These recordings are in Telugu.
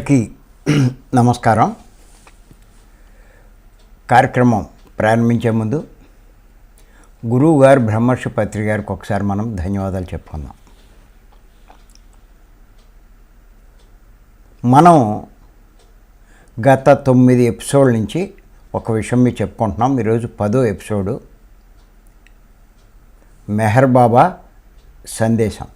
అందరికీ నమస్కారం. కార్యక్రమం ప్రారంభించే ముందు గురువు గారు బ్రహ్మర్షి పత్రి గారికి ఒకసారి మనం ధన్యవాదాలు చెప్పుకుందాం. మనం గత 9 ఎపిసోడ్ల నుంచి ఒక విషయం మీరు చెప్పుకుంటున్నాం. ఈరోజు 10వ ఎపిసోడు, మెహర్ బాబా సందేశం.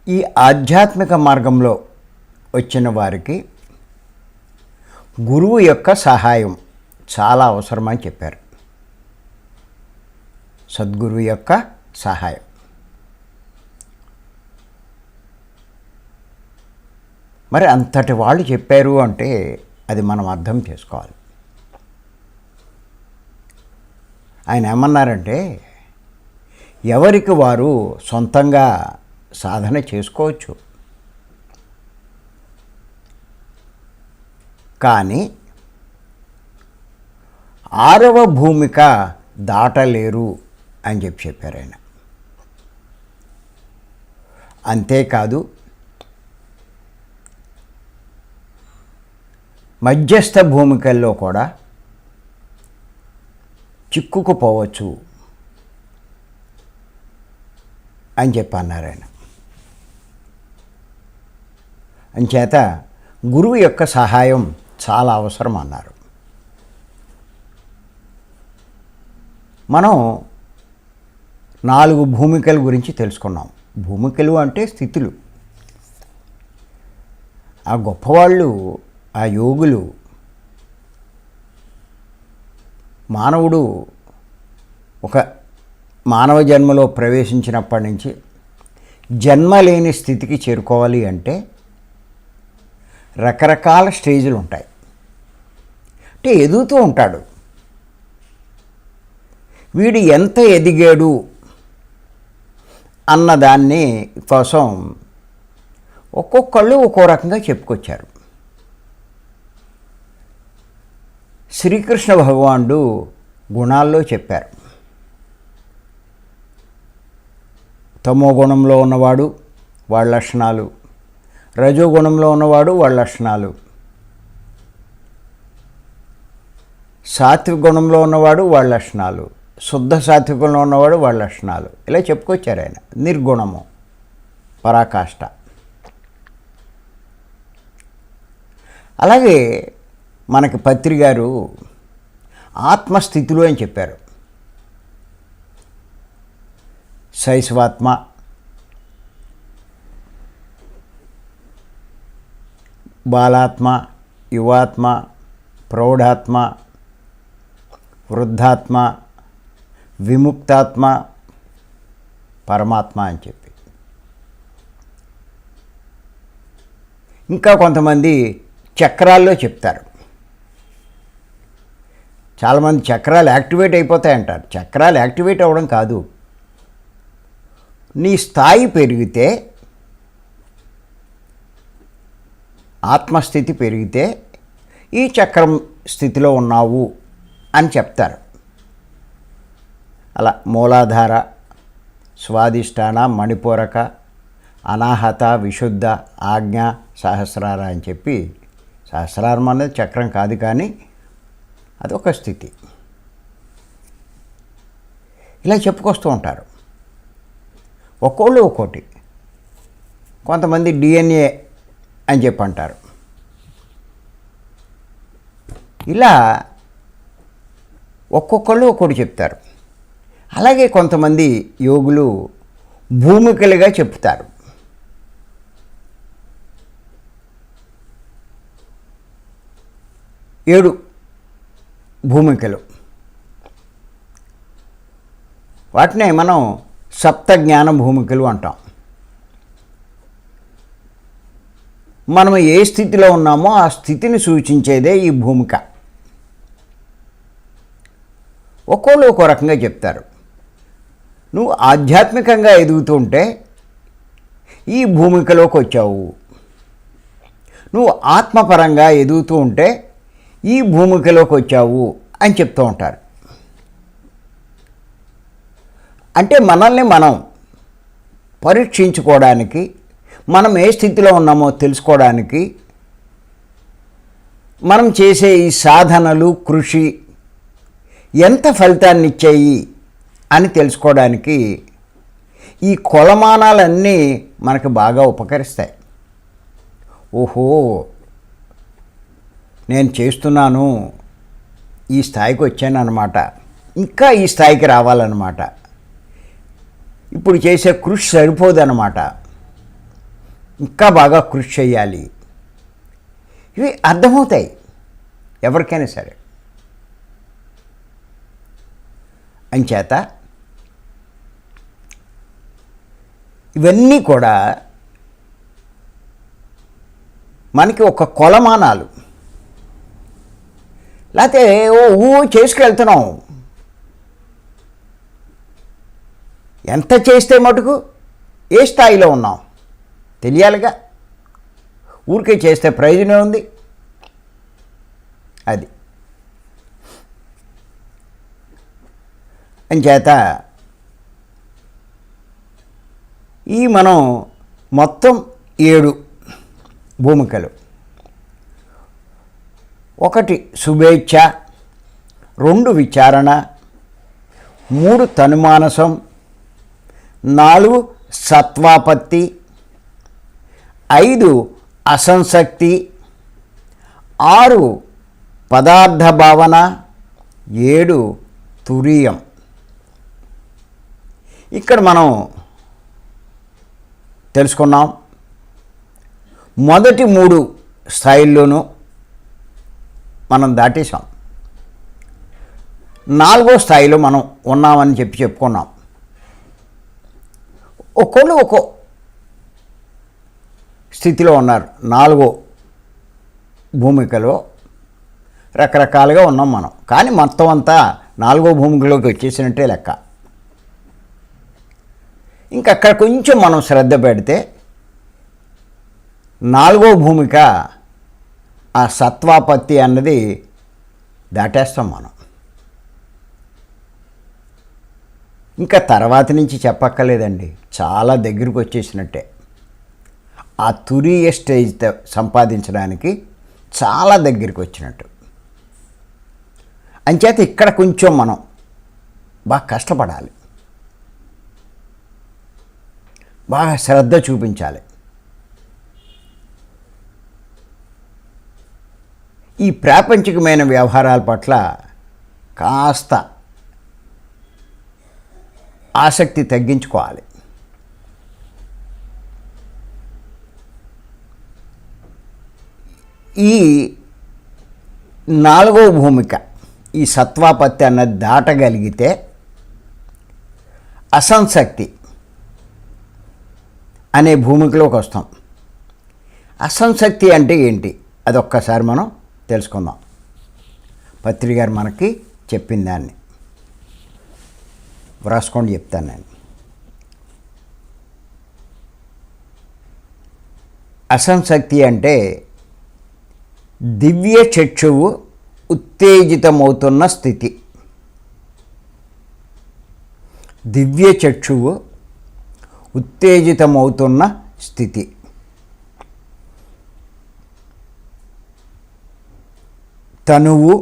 ఈ ఆధ్యాత్మిక మార్గంలో వచ్చిన వారికి గురువు యొక్క సహాయం చాలా అవసరమని చెప్పారు. సద్గురువు యొక్క సహాయం. మరి అంతటి వాళ్ళు చెప్పారు అంటే అది మనం అర్థం చేసుకోవాలి. ఆయన ఏమన్నారంటే, ఎవరికి వారు సొంతంగా సాధన చేసుకోవచ్చు, కానీ 6వ భూమిక దాటలేరు అని చెప్పారు ఆయన. అంతేకాదు, మధ్యస్థ భూమికల్లో కూడా చిక్కుకుపోవచ్చు అని చెప్పన్నారు ఆయన. అంచేత గురువు యొక్క సహాయం చాలా అవసరం అన్నారు. మనం 4 భూమికల గురించి తెలుసుకున్నాం. భూమికలు అంటే స్థితులు. ఆ గొప్పవాళ్ళు, ఆ యోగులు, మానవుడు ఒక మానవ జన్మలో ప్రవేశించినప్పటి నుంచి జన్మ లేని స్థితికి చేరుకోవాలి అంటే రకరకాల స్టేజ్లు ఉంటాయి. అంటే ఎదుగుతూ ఉంటాడు. వీడు ఎంత ఎదిగాడు అన్నదాన్ని కోసం ఒక్కొక్కళ్ళు ఒక్కో రకంగా చెప్పుకొచ్చారు. శ్రీకృష్ణ భగవానుడు గుణాల్లో చెప్పారు. తమో గుణంలో ఉన్నవాడు వాళ్ళ లక్షణాలు, రజోగుణంలో ఉన్నవాడు వాళ్ళ లక్షణాలు, సాత్విక గుణంలో ఉన్నవాడు వాళ్ళ లక్షణాలు, శుద్ధ సాత్వికంలో ఉన్నవాడు వాళ్ళ లక్షణాలు, ఇలా చెప్పుకొచ్చారు ఆయన. నిర్గుణము, పరాకాష్ట. అలాగే మనకి పత్రి గారు ఆత్మస్థితులు అని చెప్పారు. శైశవాత్మ, బాలాత్మ, యువాత్మ, ప్రౌఢాత్మ, వృద్ధాత్మ, విముక్తాత్మ, పరమాత్మ అని చెప్పి. ఇంకా కొంతమంది చక్రాల్లో చెప్తారు. చాలామంది చక్రాలు యాక్టివేట్ అయిపోతాయంటారు. చక్రాలు యాక్టివేట్ అవ్వడం కాదు, నీ స్థాయి పెరిగితే, ఆత్మస్థితి పెరిగితే ఈ చక్రం స్థితిలో ఉన్నావు అని చెప్తారు. అలా మూలాధార, స్వాదిష్టాన, మణిపూరక, అనాహత, విశుద్ధ, ఆజ్ఞ, సహస్రార అని చెప్పి, సహస్రారం అనేది చక్రం కాదు కానీ అదొక స్థితి. ఇలా చెప్పుకొస్తూ ఉంటారు. ఒక్కోళ్ళు ఒక్కోటి. కొంతమంది డిఎన్ఏ అని చెప్పి అంటారు. ఇలా ఒక్కొక్కళ్ళు ఒక్కోటి చెప్తారు. అలాగే కొంతమంది యోగులు భూమికలుగా చెప్తారు. ఏడు భూమికలు. వాటినే మనం సప్త జ్ఞాన భూమికలు అంటాం. మనం ఏ స్థితిలో ఉన్నామో ఆ స్థితిని సూచించేదే ఈ భూమిక. ఒక్కోళ్ళు ఒక్కో రకంగా చెప్తారు. నువ్వు ఆధ్యాత్మికంగా ఎదుగుతూ ఉంటే ఈ భూమికలోకి వచ్చావు, నువ్వు ఆత్మపరంగా ఎదుగుతూ ఉంటే ఈ భూమికలోకి వచ్చావు అని చెప్తూ ఉంటారు. అంటే మనల్ని మనం పరీక్షించుకోవడానికి, మనం ఏ స్థితిలో ఉన్నామో తెలుసుకోవడానికి, మనం చేసే ఈ సాధనలు, కృషి ఎంత ఫలితాన్ని ఇచ్చాయి అని తెలుసుకోవడానికి ఈ కొలమానాలన్నీ మనకు బాగా ఉపకరిస్తాయి. ఓహో, నేను చేస్తున్నాను, ఈ స్థాయికి వచ్చాను అన్నమాట, ఇంకా ఈ స్థాయికి రావాలన్నమాట, ఇప్పుడు చేసే కృషి సరిపోదన్నమాట, ఇంకా బాగా కృషి చేయాలి, ఇవి అర్థమవుతాయి ఎవరికైనా సరే. అంచేత ఇవన్నీ కూడా మనకి ఒక కొలమానాలు. లేకపోతే చేసుకెళ్తున్నాం, ఎంత చేస్తే మటుకు ఏ స్థాయిలో ఉన్నాం తెలియాలిగా. ఊరికే చేస్తే ప్రయోజనం ఉంది. అది అంచేత ఈ మనం మొత్తం 7 భూమికలు. 1 శుభేచ్ఛ, 2 విచారణ, 3 తనుమానసం, 4 సత్వాపత్తి, 5 అసంశక్తి, 6 పదార్థ భావన, 7 తురీయం. ఇక్కడ మనం తెలుసుకున్నాం, మొదటి 3 స్థాయిల్లోనూ మనం దాటేసాం. 4వ స్థాయిలో మనం ఉన్నామని చెప్పుకున్నాం. ఒక్కొక్కరు ఒక్కో స్థితిలో ఉన్నారు. 4వ భూమికలో రకరకాలుగా ఉన్నాం మనం. కానీ మొత్తం అంతా 4వ భూమికలోకి వచ్చేసినట్టే లెక్క. ఇంకక్కడ కొంచెం మనం శ్రద్ధ పెడితే 4వ భూమిక, ఆ సత్వాపత్తి అన్నది దాటేస్తాం మనం. ఇంకా తర్వాత నుంచి చెప్పక్కర్లేదండి, చాలా దగ్గరికి వచ్చేసినట్టే. ఆ తురీయ స్టేజ్ సంపాదించడానికి చాలా దగ్గరికి వచ్చినట్టు. అంచేత ఇక్కడ కొంచెం మనం బాగా కష్టపడాలి, బాగా శ్రద్ధ చూపించాలి. ఈ ప్రాపంచికమైన వ్యవహారాల పట్ల కాస్త ఆసక్తి తగ్గించుకోవాలి. ఈ 4వ భూమిక, ఈ సత్వాపత్తి అన్నది దాటగలిగితే అసంశక్తి అనే భూమికలోకి వస్తాం. అసంశక్తి అంటే ఏంటి అదొక్కసారి మనం తెలుసుకుందాం. పత్రి గారు మనకి చెప్పిన దాన్ని వ్రాసుకొని చెప్తాను నేను. అసంశక్తి అంటే దివ్య చక్షువు ఉత్తేజితమవుతున్న స్థితి. దివ్య చక్షువు ఉత్తేజితమవుతున్న స్థితి. తనువు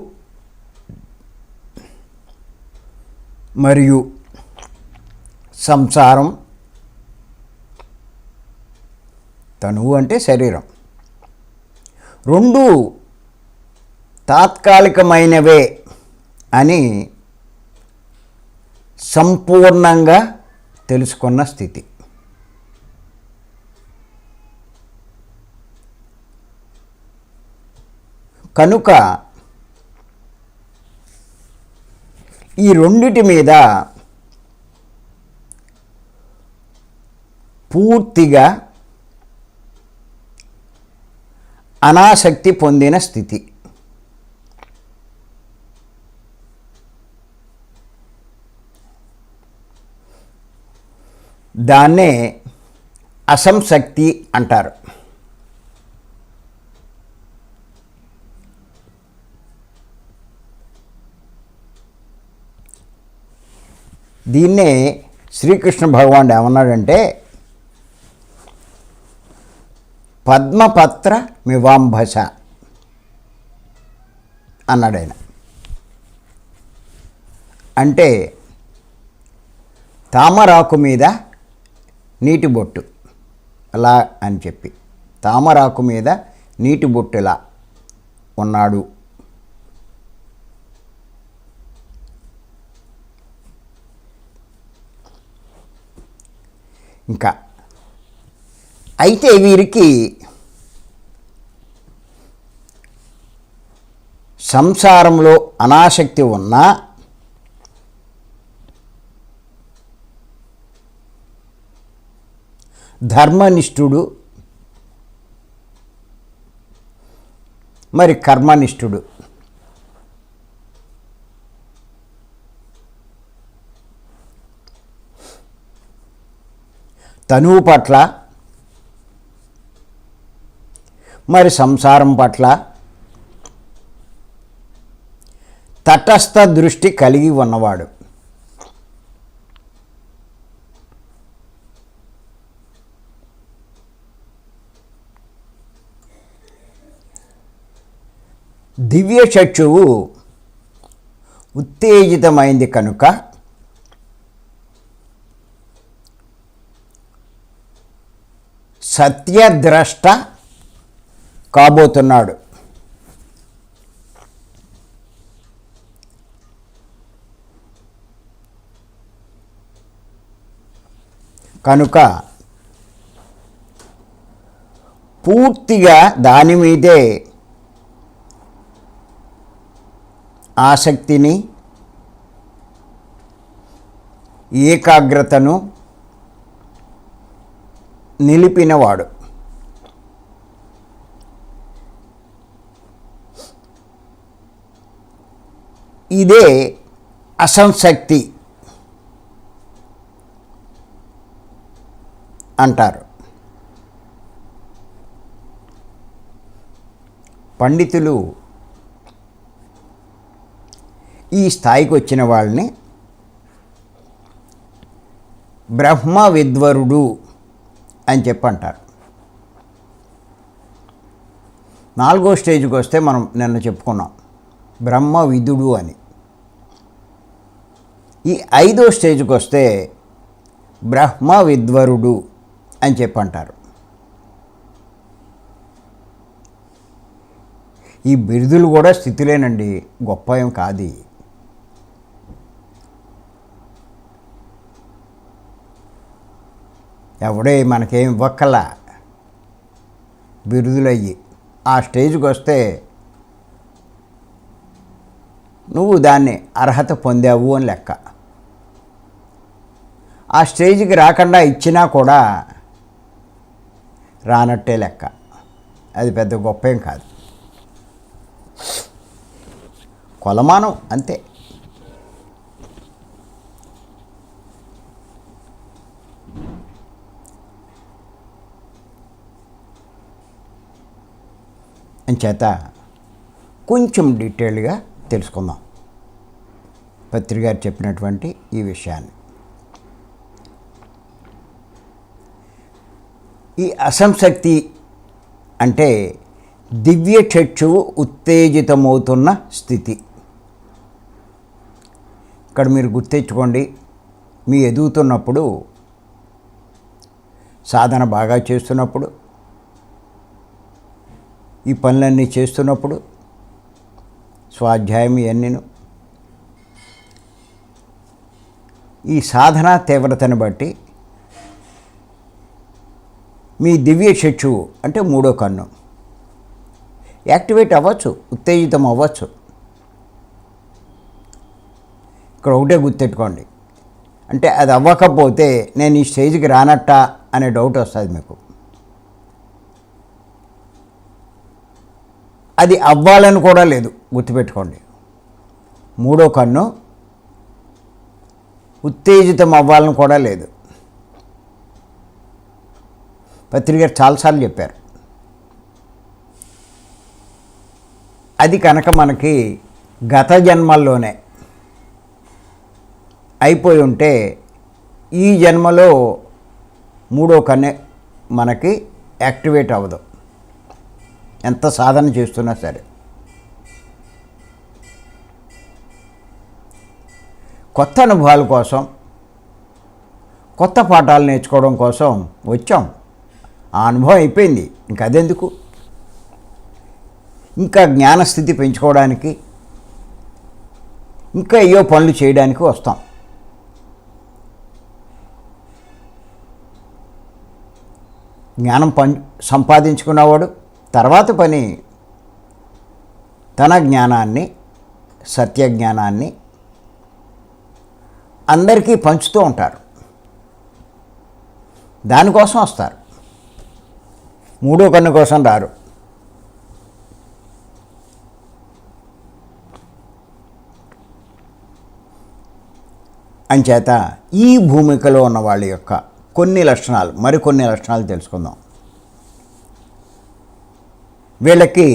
మరియు సంసారం, తనువు అంటే శరీరం, రెండు తాత్కాలికమైనవే అని సంపూర్ణంగా తెలుసుకున్న స్థితి. కనుక ఈ రెండిటి మీద పూర్తిగా అనాసక్తి పొందిన స్థితి. దాన్నే అసంశక్తి అంటారు. దీన్నే శ్రీకృష్ణ భగవానుడు ఏమన్నాడంటే, పద్మపత్ర మివాంభస అన్నాడు ఆయన. అంటే తామరాకు మీద నీటి బొట్టు అలా అని చెప్పి, తామరాకు మీద నీటి బొట్టులా ఉన్నాడు. ఇంకా అయితే వీరికి సంసారంలో అనాసక్తి ఉన్నా ధర్మనిష్ఠుడు, మరి కర్మనిష్ఠుడు. తనువు పట్ల మరి సంసారం పట్ల తటస్థ దృష్టి కలిగి ఉన్నవాడు. దివ్య చక్షువు ఉత్తేజితమైంది కనుక సత్యద్రష్ట కాబోతున్నాడు. కనుక పూర్తిగా దాని మీదే ఆసక్తిని, ఏకాగ్రతను నిలిపినవాడు. ఇదే అసంశక్తి అంటారు. పండితులు ఈ స్థాయికి వచ్చిన వాళ్ళని బ్రహ్మ విద్వరుడు అని చెప్పి అంటారు. 4వ స్టేజ్కి వస్తే మనం నిన్న చెప్పుకున్నాం బ్రహ్మ విదుడు అని. ఈ 5వ స్టేజ్కి వస్తే బ్రహ్మ విద్వరుడు అని చెప్పి అంటారు. ఈ బిరుదులు కూడా స్థితిలేనండి, గొప్ప ఏం కాదు. ఎవడే మనకేం ఇవ్వక్కల బిరుదులయ్యి. ఆ స్టేజ్కి వస్తే నువ్వు దాన్ని అర్హత పొందావు అని లెక్క. ఆ స్టేజ్కి రాకుండా ఇచ్చినా కూడా రానట్టే లెక్క. అది పెద్ద గొప్ప ఏం కాదు, కొలమానం అంతే. అంచేత కొంచెం డీటెయిల్గా తెలుసుకుందాం పత్రి గారు చెప్పినటువంటి ఈ విషయాన్ని. ఈ అసంశక్తి అంటే దివ్య చక్షువు ఉత్తేజితమవుతున్న స్థితి. ఇక్కడ మీరు గుర్తించుకోండి, మీ ఎదుగుతున్నప్పుడు, సాధన బాగా చేస్తున్నప్పుడు, ఈ పనులన్నీ చేస్తున్నప్పుడు, స్వాధ్యాయం ఇవన్నీను, ఈ సాధన తీవ్రతను బట్టి మీ దివ్య చక్షువు అంటే 3వ కన్ను యాక్టివేట్ అవ్వచ్చు, ఉత్తేజితం అవ్వచ్చు. ఇక్కడ ఒకటే గుర్తెట్టుకోండి, అంటే అది అవ్వకపోతే నేను ఈ స్టేజ్కి రానట్టా అనే డౌట్ వస్తుంది మీకు. అది అవ్వాలని కూడా లేదు, గుర్తుపెట్టుకోండి. 3వ కన్ను ఉత్తేజితం అవ్వాలని కూడా లేదు. పత్రి గారు చాలాసార్లు చెప్పారు. అది కనుక మనకి గత జన్మల్లోనే అయిపోయి ఉంటే ఈ జన్మలో 3వ కన్ను మనకి యాక్టివేట్ అవ్వదు. ఎంత సాధన చేస్తున్నా సరే. కొత్త అనుభవాల కోసం, కొత్త పాఠాలు నేర్చుకోవడం కోసం వచ్చాం. ఆ అనుభవం అయిపోయింది, ఇంకా అదెందుకు? ఇంకా జ్ఞానస్థితి పెంచుకోవడానికి, ఇంకా ఏయో పనులు చేయడానికి వస్తాం. జ్ఞానం సంపాదించుకున్నవాడు తర్వాత పని తన జ్ఞానాన్ని, సత్యజ్ఞానాన్ని అందరికీ పంచుతూ ఉంటారు. దానికోసం వస్తారు, మూడో కన్ను కోసం రారు. అంచేత ఈ భూమికలో ఉన్న వాళ్ళ యొక్క కొన్ని లక్షణాలు, మరికొన్ని లక్షణాలు తెలుసుకుందాం. వీళ్ళకి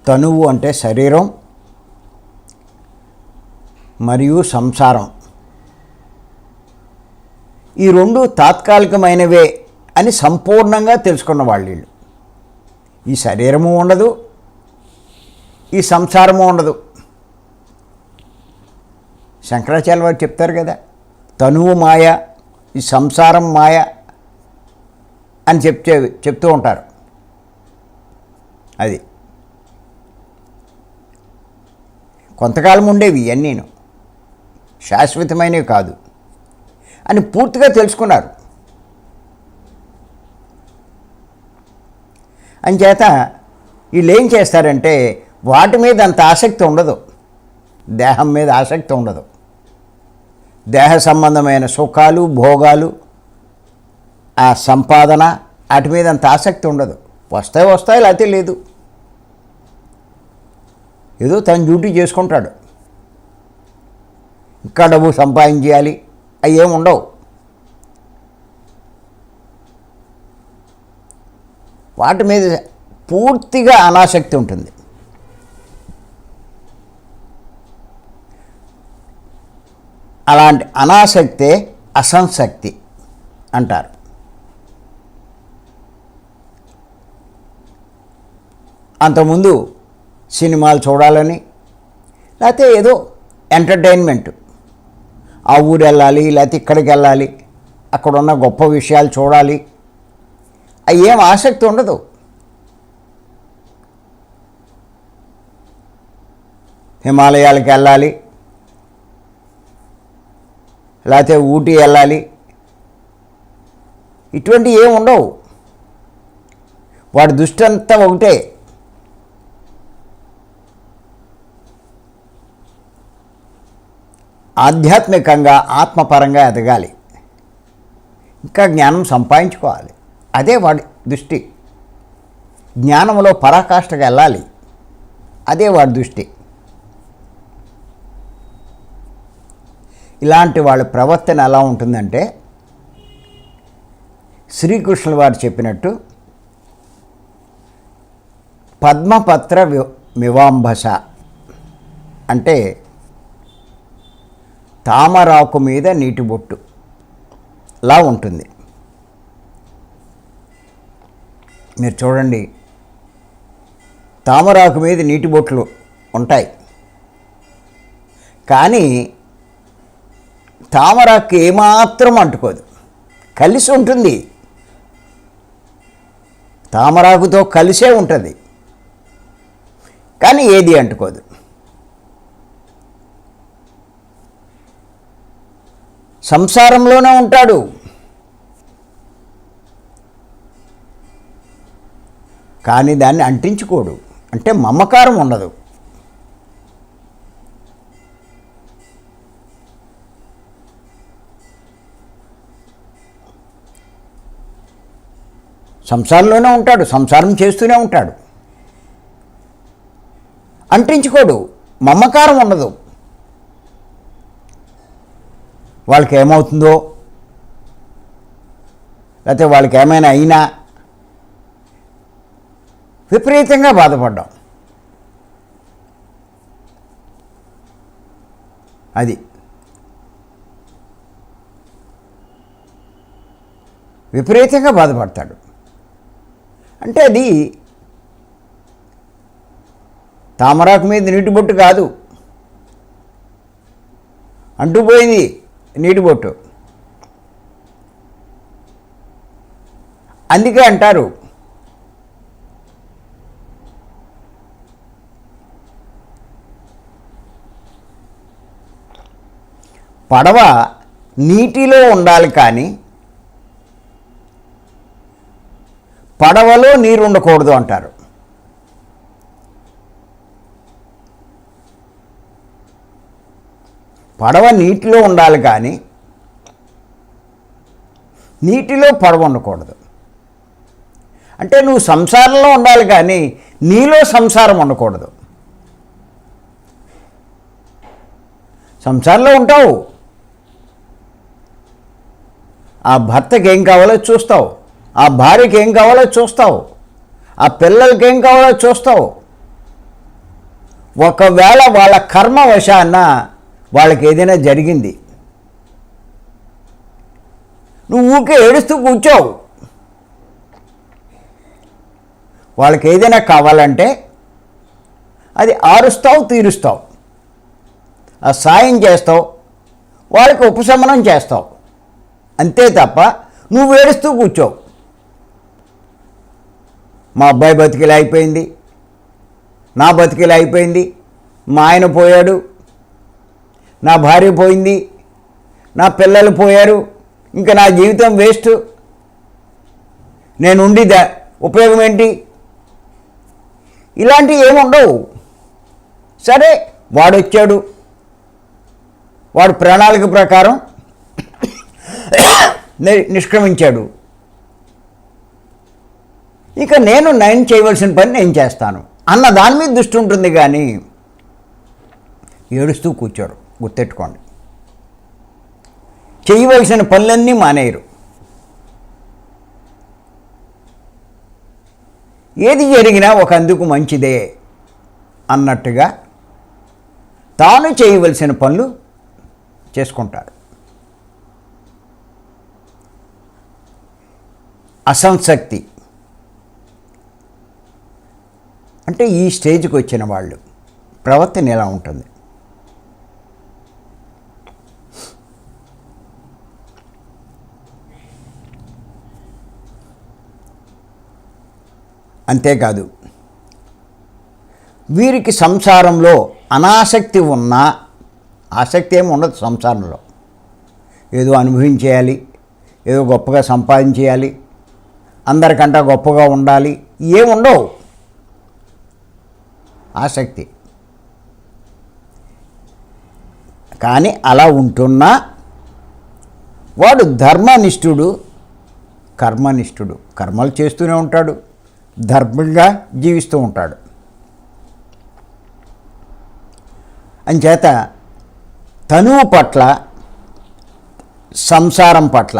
తనువు అంటే శరీరం మరియు సంసారం, ఈ రెండు తాత్కాలికమైనవే అని సంపూర్ణంగా తెలుసుకున్న వాళ్ళు. ఈ శరీరము ఉండదు, ఈ సంసారము ఉండదు. శంకరాచార్య వారు చెప్తారు కదా, తనువు మాయ, ఈ సంసారం మాయ అని చెప్తూ ఉంటారు. అది కొంతకాలం ఉండేవి, ఇవన్నీను శాశ్వతమైనవి కాదు అని పూర్తిగా తెలుసుకున్నారు. అంచేత వీళ్ళు ఏం చేస్తారంటే వాటి మీద అంత ఆసక్తి ఉండదు, దేహం మీద ఆసక్తి ఉండదు. దేహ సంబంధమైన సుఖాలు, భోగాలు, ఆ సంపాదన, వాటి మీద అంత ఆసక్తి ఉండదు. వస్తాయి లేకపోతే లేదు. ఏదో తన డ్యూటీ చేసుకుంటాడు. ఇంకా డబ్బు సంపాదించాలి అవి ఏమి ఉండవు. వాటి మీద పూర్తిగా అనాసక్తి ఉంటుంది. అలాంటి అనాసక్తే అసంశక్తి అంటారు. అంతకుముందు సినిమాలు చూడాలని, లేకపోతే ఏదో ఎంటర్టైన్మెంట్, ఆ ఊరు వెళ్ళాలి, లేకపోతే ఇక్కడికి వెళ్ళాలి, అక్కడున్న గొప్ప విషయాలు చూడాలి, అవి ఏం ఆసక్తి ఉండదు. హిమాలయాలకు వెళ్ళాలి, లేకపోతే ఊటీ వెళ్ళాలి, ఇటువంటి ఏమి ఉండవు. వాడి దృష్టి అంతా ఒకటే. ఆధ్యాత్మికంగా, ఆత్మపరంగా ఎదగాలి, ఇంకా జ్ఞానం సంపాదించుకోవాలి, అదే వాడి దృష్టి. జ్ఞానంలో పరాకాష్ఠగా వెళ్ళాలి, అదే వాడి దృష్టి. ఇలాంటి వాళ్ళ ప్రవర్తన ఎలా ఉంటుందంటే, శ్రీకృష్ణుల వారు చెప్పినట్టు పద్మపత్ర మివాంబస అంటే తామరాకు మీద నీటి బొట్టు లా ఉంటుంది. మీరు చూడండి, తామరాకు మీద నీటి బొట్లు ఉంటాయి, కానీ తామరాకు ఏమాత్రం అంటుకోదు, కలిసి ఉంటుంది. తామరాకుతో కలిసే ఉంటుంది, కానీ ఏది అంటుకోదు. సంసారంలోనే ఉంటాడు, కానీ దాన్ని అంటించుకోడు, అంటే మమకారం ఉండదు. సంసారంలోనే ఉంటాడు, సంసారం చేస్తూనే ఉంటాడు, అంటించుకోడు, మమకారం ఉండదు. వాళ్ళకి ఏమవుతుందో, లేకపోతే వాళ్ళకి ఏమైనా అయినా విపరీతంగా బాధపడ్డాం. అది విపరీతంగా బాధపడతాడు. అంటే అది తామరాకు మీద నీటి బొట్టు కాదు, అంటుపోయింది నీటి బొట్టు. అందుకే అంటారు పడవ నీటిలో ఉండాలి కానీ పడవలో నీరు ఉండకూడదు అంటారు. పడవ నీటిలో ఉండాలి కానీ నీటిలో పడవ ఉండకూడదు. అంటే నువ్వు సంసారంలో ఉండాలి కానీ నీలో సంసారం ఉండకూడదు. సంసారంలో ఉంటావు, ఆ భర్తకి ఏం కావాలో చూస్తావు, ఆ భార్యకి ఏం కావాలో చూస్తావు, ఆ పిల్లలకి ఏం కావాలో చూస్తావు. ఒకవేళ వాళ్ళ కర్మ వశాన వాళ్ళకి ఏదైనా జరిగింది, నువ్వు ఊరికే ఏడుస్తూ కూర్చోవు. వాళ్ళకి ఏదైనా కావాలంటే అది ఆరుస్తావు, తీరుస్తావు, ఆ సాయం చేస్తావు, వాళ్ళకి ఉపశమనం చేస్తావు. అంతే తప్ప నువ్వు ఏడుస్తూ కూర్చోవు. మా అబ్బాయి బతికిలా అయిపోయింది, నా బతికిలా అయిపోయింది, మా ఆయన పోయాడు, నా భార్య పోయింది, నా పిల్లలు పోయారు, ఇంకా నా జీవితం వేస్ట్, నేనుండి ఉపయోగం ఏంటి? ఇలాంటివి ఏముండవు. సరే, వాడు వచ్చాడు, వాడు ప్రణాళిక ప్రకారం నిష్క్రమించాడు, ఇక నేను చేయవలసిన పని నేను చేస్తాను అన్న దాని మీద దృష్టి ఉంటుంది కానీ ఏడుస్తూ కూర్చోరు. గుర్తెట్టుకోండి, చేయవలసిన పనులన్నీ మానేయరు. ఏది జరిగినా ఒక అందుకు మంచిదే అన్నట్టుగా తాను చేయవలసిన పనులు చేసుకుంటారు. అసంశక్తి అంటే ఈ స్టేజ్కి వచ్చిన వాళ్ళు ప్రవర్తన ఎలా ఉంటుంది? అంతేకాదు, వీరికి సంసారంలో అనాసక్తి ఉన్నా, ఆసక్తి ఏమి ఉండదు సంసారంలో. ఏదో అనుభవించేయాలి, ఏదో గొప్పగా సంపాదించేయాలి, అందరికంటే గొప్పగా ఉండాలి, ఏముండవు ఆసక్తి. కానీ అలా ఉంటున్నా వాడు ధర్మనిష్ఠుడు, కర్మనిష్ఠుడు. కర్మలు చేస్తూనే ఉంటాడు, ధర్మంగా జీవిస్తూ ఉంటాడు. అంచేత తనువు పట్ల, సంసారం పట్ల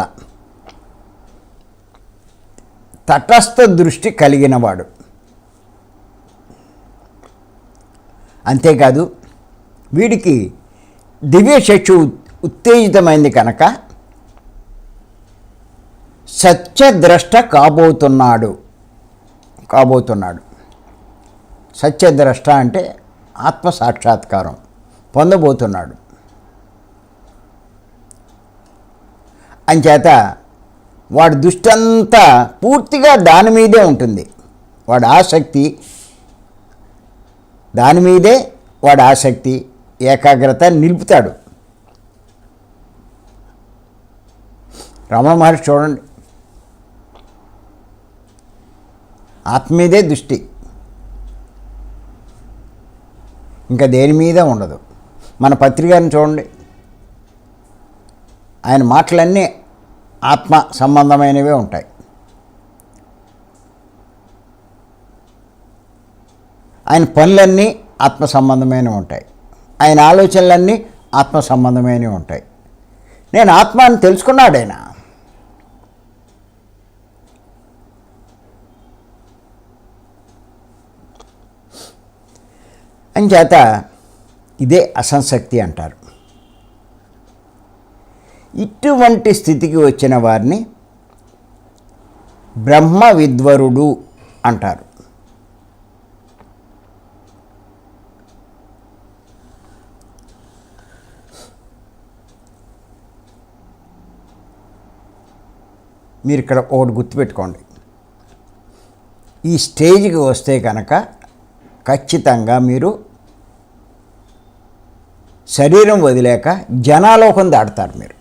తటస్థ దృష్టి కలిగినవాడు. అంతేకాదు, వీడికి దివ్యచక్షు ఉత్తేజితమైంది కనుక సత్యద్రష్ట కాబోతున్నాడు. సత్యద్రష్ట అంటే ఆత్మసాక్షాత్కారం పొందబోతున్నాడు. అంచేత వాడి దృష్టి అంతా పూర్తిగా దాని మీదే ఉంటుంది. వాడి ఆసక్తి దాని మీదే, వాడి ఆసక్తి ఏకాగ్రత నిలుపుతాడు. రమణ మహర్షి చూడండి, ఆత్మ మీదే దృష్టి, ఇంకా దేని మీద ఉండదు. మన పత్రికను చూడండి, ఆయన మాటలన్నీ ఆత్మ సంబంధమైనవే ఉంటాయి. ఆయన పనులన్నీ ఆత్మ సంబంధమైనవి ఉంటాయి, ఆయన ఆలోచనలన్నీ ఆత్మ సంబంధమైనవి ఉంటాయి. నేను ఆత్మ అని తెలుసుకున్నాడు ఆయన. అంచేత ఇదే అసంశక్తి అంటారు. ఇటువంటి స్థితికి వచ్చిన వారిని బ్రహ్మ విద్వరుడు అంటారు. మీరు ఇక్కడ ఒకటి గుర్తుపెట్టుకోండి, ఈ స్టేజ్కి వస్తే కనుక ఖచ్చితంగా మీరు శరీరం వదిలేక జనాలోకం దాటుతారు. మీరు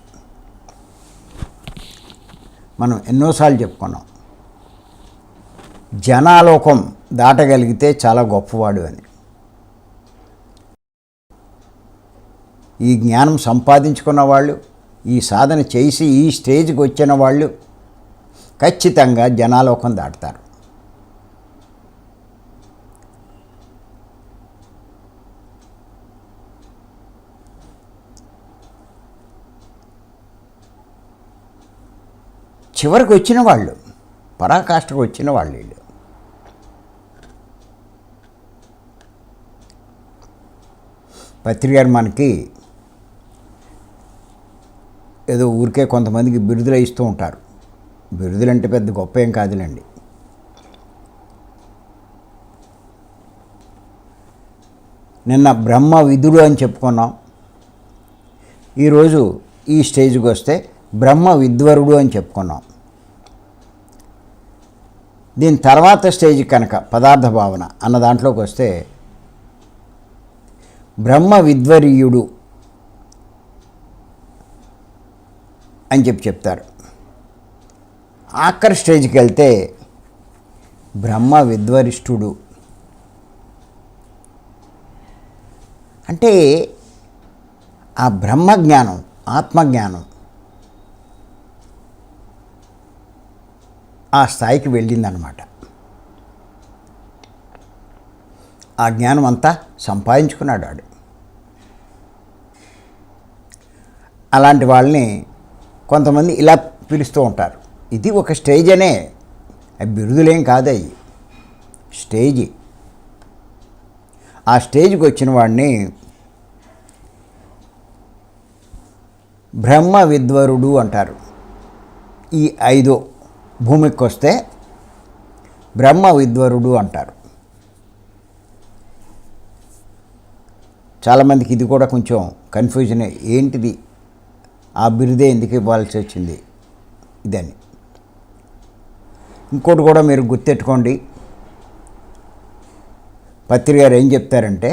మనం ఎన్నోసార్లు చెప్పుకున్నాం, జనాలోకం దాటగలిగితే చాలా గొప్పవాడు అని. ఈ జ్ఞానం సంపాదించుకున్న వాళ్ళు, ఈ సాధన చేసి ఈ స్టేజ్కి వచ్చిన వాళ్ళు ఖచ్చితంగా జనాలోకం దాటుతారు. చివరికి వచ్చిన వాళ్ళు, పరాకాష్ఠకు వచ్చిన వాళ్ళు వీళ్ళు. పత్రి గారు మనకి ఏదో ఊరికే కొంతమందికి బిరుదులు ఇస్తూ ఉంటారు. బిరుదులు అంటే పెద్ద గొప్ప ఏం కాదులేండి. నిన్న బ్రహ్మ విధుడు అని చెప్పుకున్నాం. ఈరోజు ఈ స్టేజ్కి వస్తే బ్రహ్మ విద్వరుడు అని చెప్పుకున్నాం. దీని తర్వాత స్టేజ్ కనుక పదార్థ భావన అన్న దాంట్లోకి వస్తే బ్రహ్మ విద్వరీయుడు అని చెప్తారు. ఆఖరి స్టేజ్కి వెళ్తే బ్రహ్మ విద్వరిష్ఠుడు. అంటే ఆ బ్రహ్మజ్ఞానం, ఆత్మజ్ఞానం ఆ స్థాయికి వెళ్ళిందనమాట. ఆ జ్ఞానం అంతా సంపాదించుకున్నాడు వాడు. అలాంటి వాళ్ళని కొంతమంది ఇలా పిలుస్తూ ఉంటారు. ఇది ఒక స్టేజ్ అనే, అవి బిరుదులేం కాదు, అవి స్టేజీ. ఆ స్టేజ్కి వచ్చిన వాడిని బ్రహ్మ విద్వరుడు అంటారు. ఈ 5 భూమికి వస్తే బ్రహ్మ విద్వరుడు అంటారు. చాలామందికి ఇది కూడా కొంచెం కన్ఫ్యూజన్, ఏంటిది ఆ బిరుదే ఎందుకు ఇవ్వాల్సి వచ్చింది ఇదని. ఇంకోటి కూడా మీరు గుర్తెట్టుకోండి, పత్రి గారు ఏం చెప్తారంటే,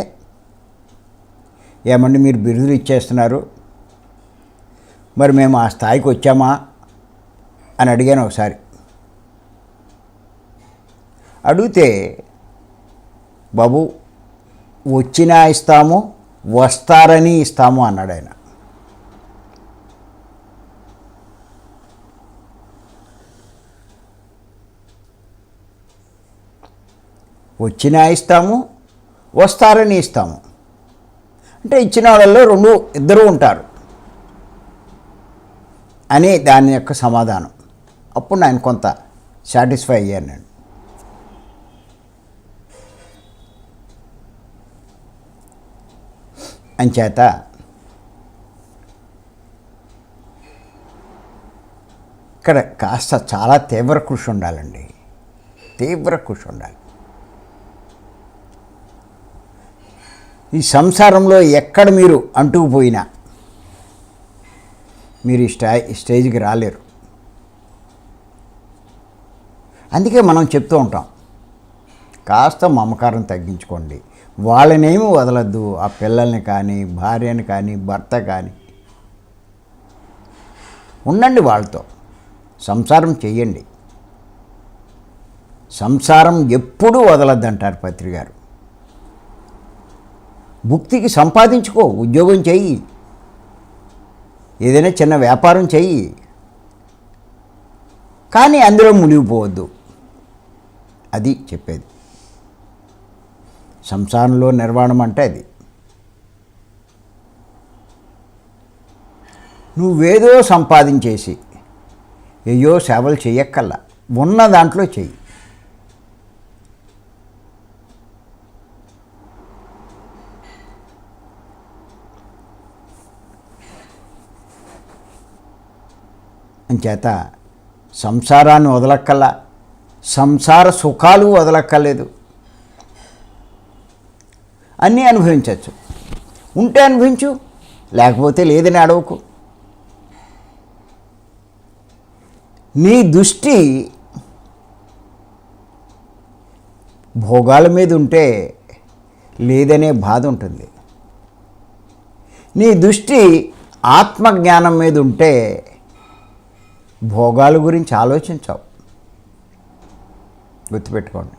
ఏమండి మీరు బిరుదులు ఇచ్చేస్తున్నారు, మరి మేము ఆ స్థాయికి వచ్చామా అని అడిగాను ఒకసారి. అడిగితే, బాబు వచ్చినా ఇస్తాము, వస్తారని ఇస్తాము అన్నాడు ఆయన. వచ్చినా ఇస్తాము, వస్తారని ఇస్తాము అంటే ఇచ్చిన వాళ్ళల్లో 2 ఉంటారు అని దాని యొక్క సమాధానం. అప్పుడు నేను కొంత సాటిస్ఫై అయ్యాను. నేను అంచేత ఇక్కడ కాస్త చాలా తీవ్ర కృషి ఉండాలండి, తీవ్ర కృషి ఉండాలి. ఈ సంసారంలో ఎక్కడ మీరు అంటుకుపోయినా మీరు ఈ స్టేజ్కి రాలేరు. అందుకే మనం చెప్తూ ఉంటాం, కాస్త మమకారం తగ్గించుకోండి, వాళ్ళనేమి వదలద్దు. ఆ పిల్లల్ని కానీ, భార్యని కానీ, భర్త కానీ ఉండండి, వాళ్ళతో సంసారం చెయ్యండి. సంసారం ఎప్పుడూ వదలద్దంటారు పత్రి గారు. భుక్తికి సంపాదించుకో, ఉద్యోగం చెయ్యి, ఏదైనా చిన్న వ్యాపారం చెయ్యి, కానీ అందులో మునిగిపోవద్దు. అది చెప్పేది. సంసారంలో నిర్వాణం అంటే అది. నువ్వేదో సంపాదించేసి ఏయో సేవలు చెయ్యక్కల్లా, ఉన్న దాంట్లో చెయ్యి. అంచేత సంసారాన్ని వదలక్కల్లా, సంసార సుఖాలు వదలక్కర్లేదు, అన్నీ అనుభవించవచ్చు. ఉంటే అనుభవించు, లేకపోతే లేదని అడవకు. నీ దృష్టి భోగాల మీద ఉంటే లేదనే బాధ ఉంటుంది. నీ దృష్టి ఆత్మజ్ఞానం మీద ఉంటే భోగాల గురించి ఆలోచించావు. గుర్తుపెట్టుకోండి.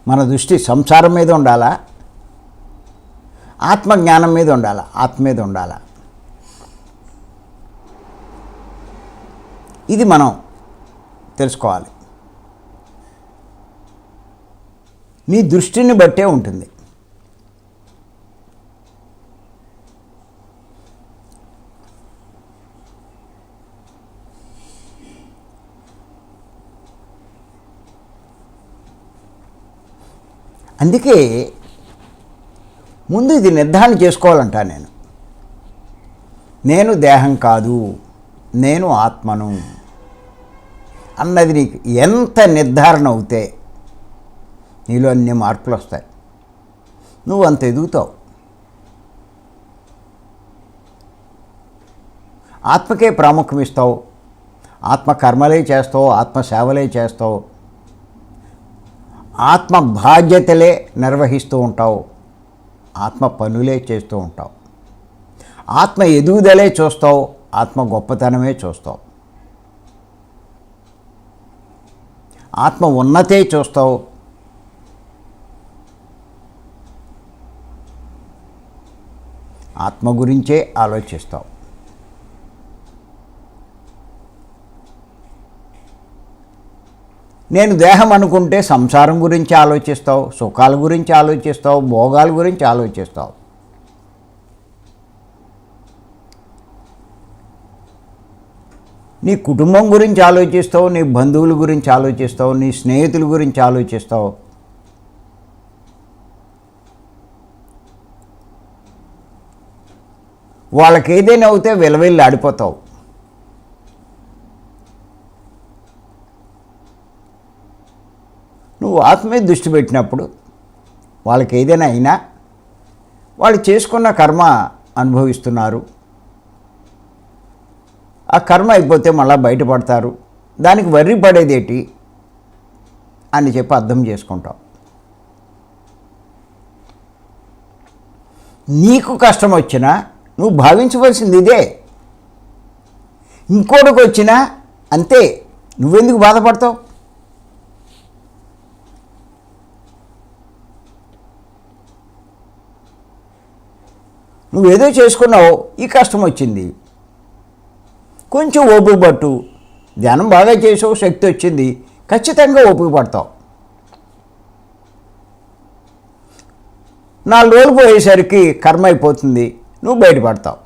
మన దృష్టి సంసారం మీద ఉండాలా, ఆత్మజ్ఞానం మీద ఉండాలా, ఆత్మ మీద ఉండాలా? ఇది మనం తెలుసుకోవాలి. నీ దృష్టిని బట్టే ఉంటుంది. అందుకే ముందు ఇది నిర్ధారణ చేసుకోవాలంటా. నేను దేహం కాదు, నేను ఆత్మను అన్నది నీకు ఎంత నిర్ధారణ అవుతే నీలో అన్ని మార్పులు వస్తాయి. నువ్వు అంత ఎదుగుతావు. ఆత్మకే ప్రాముఖ్యం ఇస్తావు. ఆత్మ కర్మలే చేస్తావు, ఆత్మ సేవలే చేస్తావు, ఆత్మ బాధ్యతలే నిర్వహిస్తూ ఉంటావు, ఆత్మ పనులే చేస్తూ ఉంటావు, ఆత్మ ఎదుగుదలే చూస్తావు, ఆత్మ గొప్పతనమే చూస్తావు, ఆత్మ ఉన్నతే చూస్తావు. ఆత్మ గురించే ఆలోచిస్తావు. నేను దేహం అనుకుంటే సంసారం గురించి ఆలోచిస్తావు, సుఖాల గురించి ఆలోచిస్తావు, భోగాల గురించి ఆలోచిస్తావు. నీ కుటుంబం గురించి ఆలోచిస్తావు, నీ బంధువుల గురించి ఆలోచిస్తావు, నీ స్నేహితుల గురించి ఆలోచిస్తావు. వాళ్ళకి ఏదైనా అవుతే విలవిల్లి ఆడిపోతావు. నువ్వు ఆత్మ మీద దృష్టి పెట్టినప్పుడు వాళ్ళకి ఏదైనా అయినా వాళ్ళు చేసుకున్న కర్మ అనుభవిస్తున్నారు. ఆ కర్మ అయిపోతే మళ్ళీ బయటపడతారు. దానికి వర్రి పడేదేటి అని చెప్పి అర్థం చేసుకుంటావు. నీకు కష్టం వచ్చినా నువ్వు భావించవలసింది ఇదే. ఇంకోటికి వచ్చినా అంతే. నువ్వెందుకు బాధపడతావు? నువ్వేదో చేసుకున్నావు, ఈ కష్టం వచ్చింది, కొంచెం ఓపిక పట్టు. ధ్యానం బాగా చేసావు, శక్తి వచ్చింది, ఖచ్చితంగా ఓపిక పడతావు. 4 రోజులు పోయేసరికి కర్మ అయిపోతుంది, నువ్వు బయటపడతావు.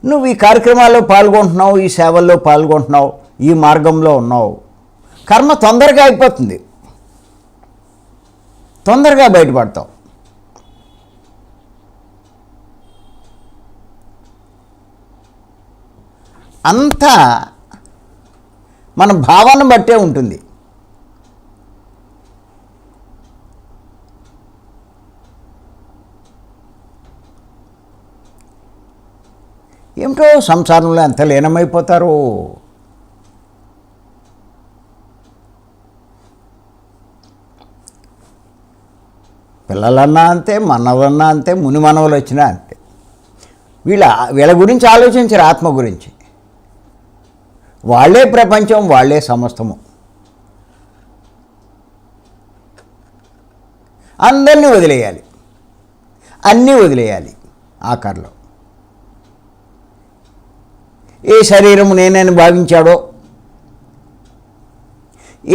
నువ్వు ఈ కార్యక్రమాల్లో పాల్గొంటున్నావు, ఈ సేవల్లో పాల్గొంటున్నావు, ఈ మార్గంలో ఉన్నావు. కర్మ తొందరగా అయిపోతుంది, తొందరగా బయటపడతావు. అంతా మన భావాన్ని బట్టే ఉంటుంది. ఏమిటో సంసారంలో ఎంత లీనమైపోతారో. పిల్లలన్నా అంతే, మనవలన్నా అంతే, ముని మనవలు వచ్చినా అంతే. వీళ్ళ గురించి ఆలోచించరు, ఆత్మ గురించి. వాళ్ళే ప్రపంచం, వాళ్ళే సమస్తము. అందరినీ వదిలేయాలి, అన్నీ వదిలేయాలి ఆఖరిలో. ఏ శరీరం నేనని భావించాడో,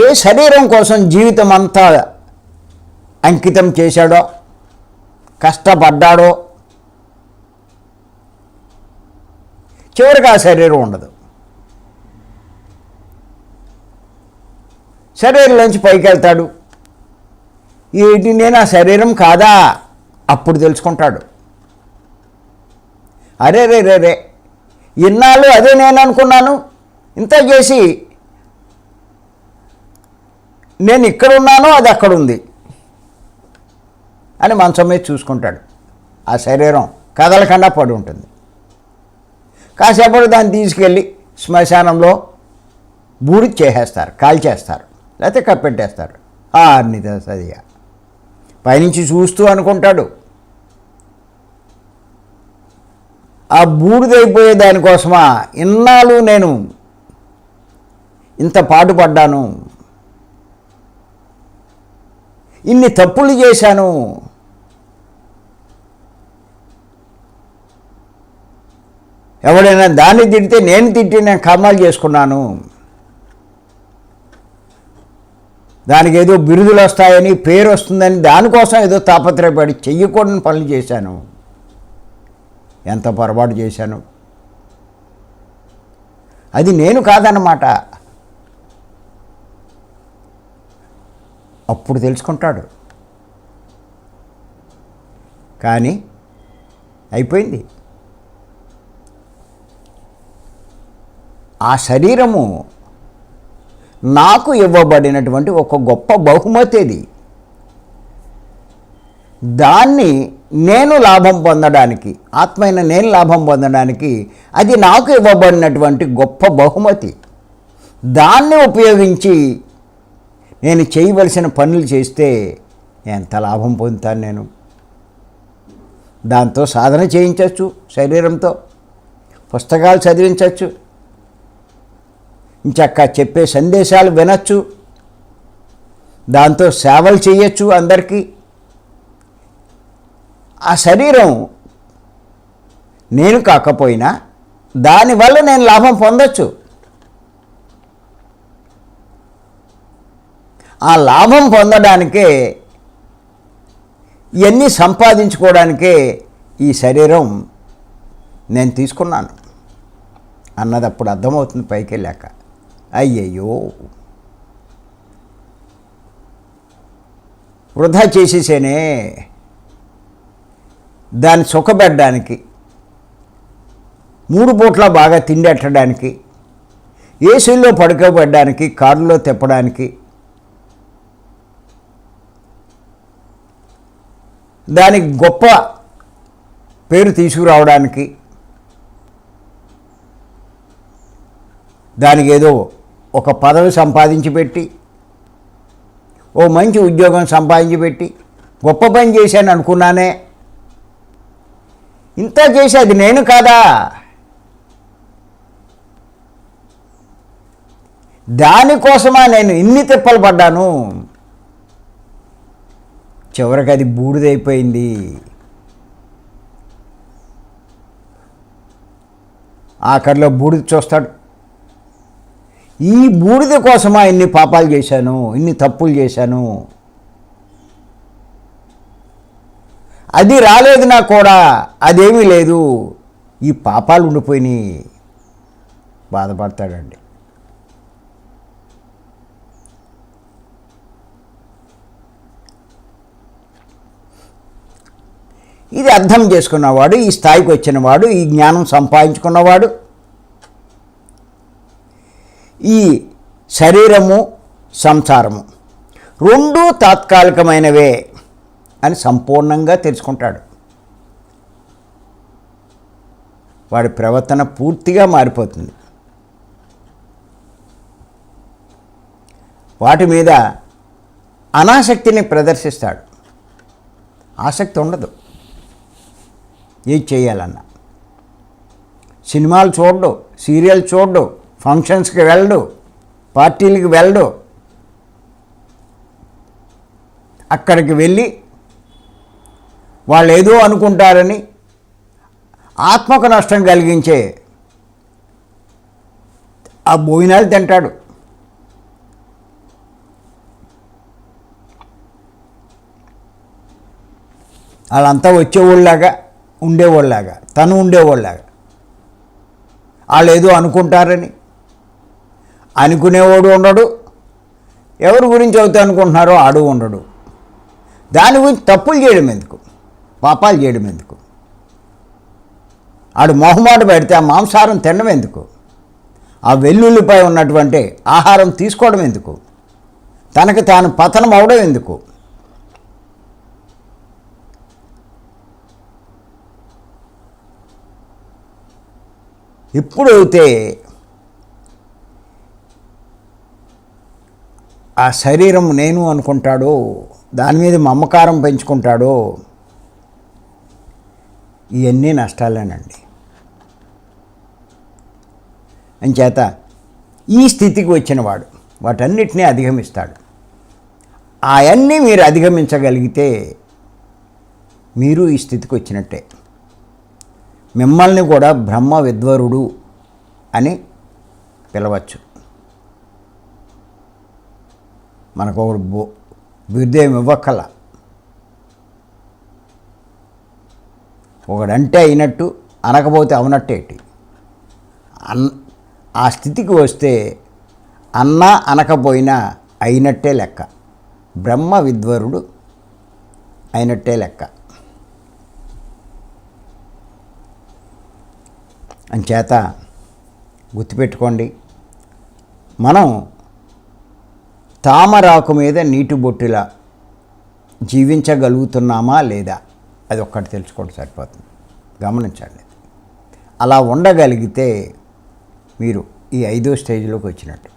ఏ శరీరం కోసం జీవితం అంతా అంకితం చేశాడో, కష్టపడ్డాడో, చివరికి ఆ శరీరం ఉండదు. శరీరంలోంచి పైకి వెళ్తాడు. ఏంటి నేను ఆ శరీరం కాదా? అప్పుడు తెలుసుకుంటాడు. అరే రే రే రే, ఇన్నాళ్ళు అదే నేను అనుకున్నాను, ఇంత చేసి నేను ఇక్కడ ఉన్నానో అది అక్కడ ఉంది అని మంచం మీద చూసుకుంటాడు. ఆ శరీరం కదలకుండా పడి ఉంటుంది. కాసేపటి దాన్ని తీసుకెళ్ళి శ్మశానంలో బూడి చేసేస్తారు, కాల్చేస్తారు, లేకపోతే కప్పెట్టేస్తారు. నిదసదిగా పైనుంచి చూస్తూ అనుకుంటాడు, ఆ బూడిదైపోయే దానికోసమా ఇన్నాళ్ళు నేను ఇంత పాటుపడ్డాను, ఇన్ని తప్పులు చేశాను, ఎవడైనా దాన్ని తిడితే నేను తిట్టి నేను కర్మాలు చేసుకున్నాను, దానికి ఏదో బిరుదులు వస్తాయని పేరు వస్తుందని దానికోసం ఏదో తాపత్రయపడి చెయ్యకూడని పనులు చేశాను, ఎంత పొరపాటు చేశాను, అది నేను కాదన్నమాట. అప్పుడు తెలుసుకుంటాడు. కానీ అయిపోయింది. ఆ శరీరము నాకు ఇవ్వబడినటువంటి ఒక గొప్ప బహుమతి అది. దాన్ని నేను లాభం పొందడానికి, ఆత్మైన నేను లాభం పొందడానికి అది నాకు ఇవ్వబడినటువంటి గొప్ప బహుమతి. దాన్ని ఉపయోగించి నేను చేయవలసిన పనులు చేస్తే ఎంత లాభం పొందుతాను నేను. దాంతో సాధన చేయించవచ్చు, శరీరంతో పుస్తకాలు చదివించవచ్చు, ఇంచక్క చెప్పే సందేశాలు వినొచ్చు, దాంతో సేవలు చేయొచ్చు అందరికీ. ఆ శరీరం నేను కాకపోయినా దానివల్ల నేను లాభం పొందొచ్చు. ఆ లాభం పొందడానికే, ఇవన్నీ సంపాదించుకోవడానికే ఈ శరీరం నేను తీసుకున్నాను అన్నది అప్పుడు అర్థమవుతుంది పైకి వెళ్ళాక. అయ్యయ్యో, వృధా చేసేసేనే. దాన్ని సుఖపెట్టడానికి, 3 పూట్ల బాగా తిండెట్టడానికి, ఏసీల్లో పడుకోబెట్టడానికి, కారులో తిప్పడానికి, దానికి గొప్ప పేరు తీసుకురావడానికి, దానికి ఏదో ఒక పదవి సంపాదించి పెట్టి, ఓ మంచి ఉద్యోగం సంపాదించి పెట్టి, గొప్ప పని చేశాను అనుకున్నానే, ఇంత చేసి అది నేను కాదా? దానికోసమా నేను ఇన్ని తిప్పలు పడ్డాను? చివరికి అది బూడిదైపోయింది. ఆఖరిలో బూడిద చూస్తాడు. ఈ బూడిద కోసమా ఇన్ని పాపాలు చేశాను, ఇన్ని తప్పులు చేశాను, అది రాలేదు నాకు కూడా, అదేమీ లేదు, ఈ పాపాలు ఉండిపోయినాయి. బాధపడతాడండి. ఇది అర్థం చేసుకున్నవాడు, ఈ స్థాయికి వచ్చినవాడు, ఈ జ్ఞానం సంపాదించుకున్నవాడు, ఈ శరీరము సంసారము రెండూ తాత్కాలికమైనవే అని సంపూర్ణంగా తెలుసుకుంటాడు. వాడి ప్రవర్తన పూర్తిగా మారిపోతుంది. వాటి మీద అనాసక్తిని ప్రదర్శిస్తాడు. ఆసక్తి ఉండదు ఏది చేయాలన్నా. సినిమాలు చూడడు, సీరియల్ చూడడు, ఫంక్షన్స్కి వెళ్ళడు, పార్టీలకి వెళ్ళడు. అక్కడికి వెళ్ళి వాళ్ళు ఏదో అనుకుంటారని ఆత్మకు నష్టం కలిగించే ఆ భోజనాలు తింటాడు. వాళ్ళంతా వచ్చేవాళ్ళలాగా, ఉండేవాళ్ళలాగా, తను ఉండేవాళ్ళలాగా. వాళ్ళు ఏదో అనుకుంటారని అనుకునేవాడు ఉండడు, ఎవరి గురించి అవుతా అనుకుంటున్నారో ఆడు ఉండడు. దాని గురించి తప్పులు చేయడం ఎందుకు, పాపాలు చేయడం ఎందుకు? ఆడు మొహమాట పెడితే ఆ మాంసాహారం తినడం ఎందుకు? ఆ వెల్లుల్లిపై ఉన్నటువంటి ఆహారం తీసుకోవడం ఎందుకు? తనకు తాను పతనం అవడం ఎందుకు? ఎప్పుడైతే ఆ శరీరం నేను అనుకుంటాడో, దాని మీద మమకారం పెంచుకుంటాడో, ఇవన్నీ నష్టాలేనండి. అంచేత ఈ స్థితికి వచ్చినవాడు వాటన్నిటినీ అధిగమిస్తాడు. అవన్నీ మీరు అధిగమించగలిగితే మీరు ఈ స్థితికి వచ్చినట్టే. మిమ్మల్ని కూడా బ్రహ్మ విద్వరుడు అని పిలవచ్చు. మనకు ఒక బిరుదేం ఇవ్వక్కల. ఒకడంటే అయినట్టు, అనకపోతే అవునట్టేటి. ఆ స్థితికి వస్తే అన్నా అనకపోయినా అయినట్టే లెక్క. బ్రహ్మ విద్వరుడు అయినట్టే లెక్క. అంచేత గుర్తుపెట్టుకోండి, మనం తామరాకు మీద నీటి బొట్టులా జీవించగలుగుతున్నామా లేదా, అది ఒక్కటి తెలుసుకోండి, సరిపోతుంది. గమనించండి. అలా ఉండగలిగితే మీరు ఈ 5వ స్టేజ్లోకి వచ్చినట్టు.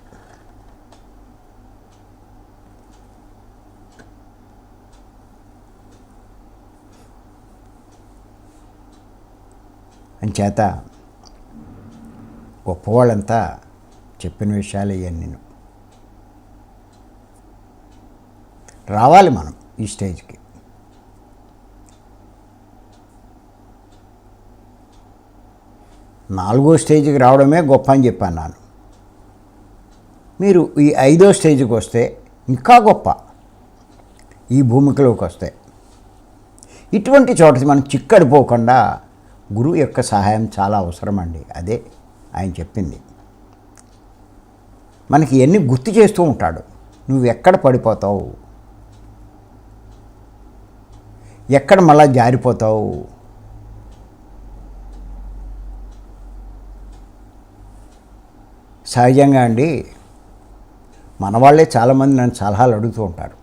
అంచేత గొప్పవాళ్ళంతా చెప్పిన విషయాలు ఇవన్నీ. రావాలి మనం ఈ స్టేజ్కి. నాలుగో స్టేజ్కి రావడమే గొప్ప అని చెప్పాను నేను. మీరు ఈ 5వ స్టేజ్కి వస్తే ఇంకా గొప్ప. ఈ భూమికలోకి వస్తే ఇటువంటి చోట మనం చిక్కడిపోకుండా గురువు యొక్క సహాయం చాలా అవసరం అండి. అదే ఆయన చెప్పింది. మనకి ఎన్ని గుర్తు చేస్తూ ఉంటాడు. నువ్వు ఎక్కడ పడిపోతావు, ఎక్కడ మళ్ళా జారిపోతావు, సహజంగా అండి మన వాళ్ళే చాలామంది నన్ను సలహాలు అడుగుతూ ఉంటారు.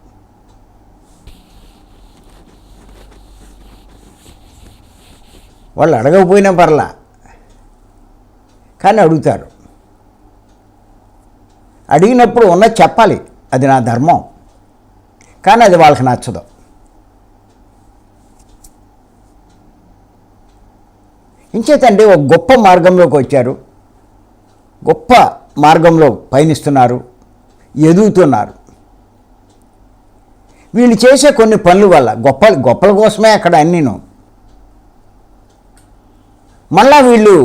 వాళ్ళు అడగకపోయినా పర్లా, కానీ అడుగుతారు. అడిగినప్పుడు ఉన్నది చెప్పాలి, అది నా ధర్మం. కానీ అది వాళ్ళకి నచ్చదు. ఇంచేతండి ఒక గొప్ప మార్గంలోకి వచ్చారు, గొప్ప మార్గంలో పయనిస్తున్నారు, ఎదుగుతున్నారు. వీళ్ళు చేసే కొన్ని పనుల వల్ల గొప్పల కోసమే అక్కడ అన్నీను. మళ్ళా వీళ్ళు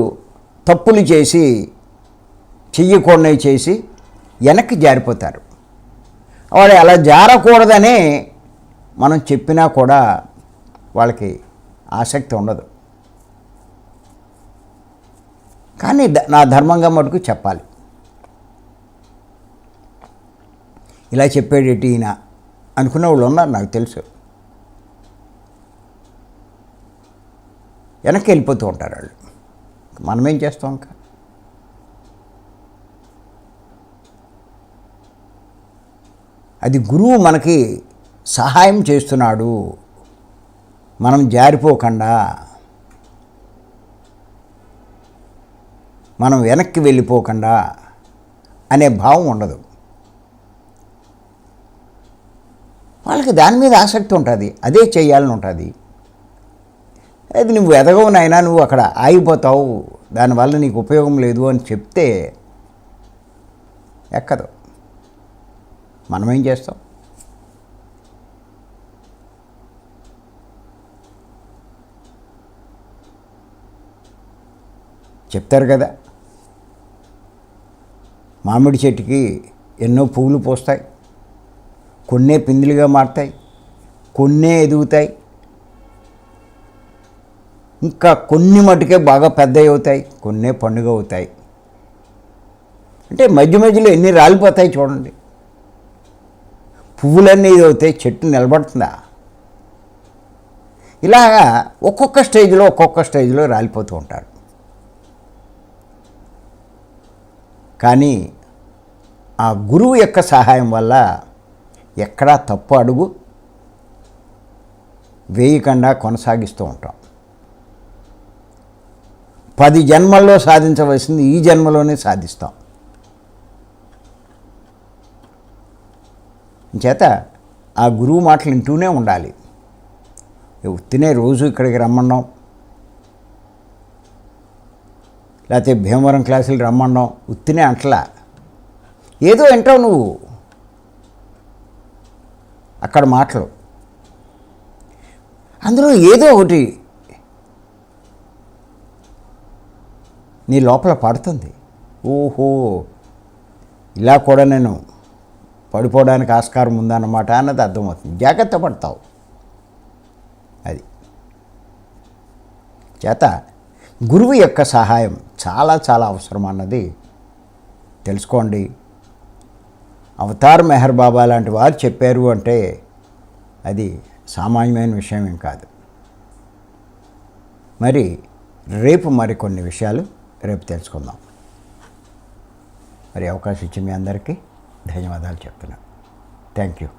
తప్పులు చేసి, చెయ్యకూడనవి చేసి వెనక్కి జారిపోతారు. వాడు అలా జారకూడదనే మనం చెప్పినా కూడా వాళ్ళకి ఆసక్తి ఉండదు. కానీ నా ధర్మంగా మటుకు చెప్పాలి. ఇలా చెప్పేటట్టు ఈయన అనుకున్న వాళ్ళు ఉన్నారు, నాకు తెలుసు. వెనక్కి వెళ్ళిపోతూ ఉంటారు వాళ్ళు. మనమేం చేస్తాం? ఇంకా అది గురువు మనకి సహాయం చేస్తున్నాడు, మనం జారిపోకుండా, మనం వెనక్కి వెళ్ళిపోకుండా అనే భావం ఉండదు. వాళ్ళకి దాని మీద ఆసక్తి ఉంటుంది, అదే చేయాలని ఉంటుంది. అది నువ్వు ఎదగవు నాయనా, నువ్వు అక్కడ ఆగిపోతావు, దానివల్ల నీకు ఉపయోగం లేదు అని చెప్తే ఎక్కదు. మనమేం చేస్తాం? చెప్తారు కదా, మామిడి చెట్టుకి ఎన్నో పువ్వులు పూస్తాయి, కొన్నే పిందులుగా మారుతాయి, కొన్నే ఎదుగుతాయి, ఇంకా కొన్ని మటుకే బాగా పెద్దవి అవుతాయి, కొన్నే పండుగ అవుతాయి. అంటే మధ్య మధ్యలో ఎన్ని రాలిపోతాయి చూడండి. పువ్వులన్నీ ఇది అవుతాయి, చెట్టు నిలబడుతుందా? ఇలాగా ఒక్కొక్క స్టేజ్లో రాలిపోతూ ఉంటారు. కానీ ఆ గురువు యొక్క సహాయం వల్ల ఎక్కడా తప్పు అడుగు వేయకుండా కొనసాగిస్తూ ఉంటాం. 10 జన్మల్లో సాధించవలసింది ఈ జన్మలోనే సాధిస్తాం. చేత ఆ గురువు మాటలు వింటూనే ఉండాలి. ఉత్తినే రోజు ఇక్కడికి రమ్మన్నాం, లేకపోతే భీమవరం క్లాసులు రమ్మన్నాం, ఉత్తినే అంటలా. ఏదో వింటావు నువ్వు అక్కడ మాటలు, అందులో ఏదో ఒకటి నీ లోపల పడుతుంది. ఓహో, ఇలా కూడా నేను పడిపోవడానికి ఆస్కారం ఉందన్నమాట అన్నది అర్థమవుతుంది. జాగ్రత్త పడతావు. అది చేత గురువు యొక్క సహాయం చాలా చాలా అవసరం అన్నది తెలుసుకోండి. అవతార్ మెహర్ బాబా లాంటి వారు చెప్పారు అంటే అది సామాన్యమైన విషయం ఏం కాదు. మరి రేపు మరికొన్ని విషయాలు రేపు తెలుసుకుందాం. మరి అవకాశం ఇచ్చి మీ అందరికీ ధన్యవాదాలు చెప్తున్నాను. Thank you.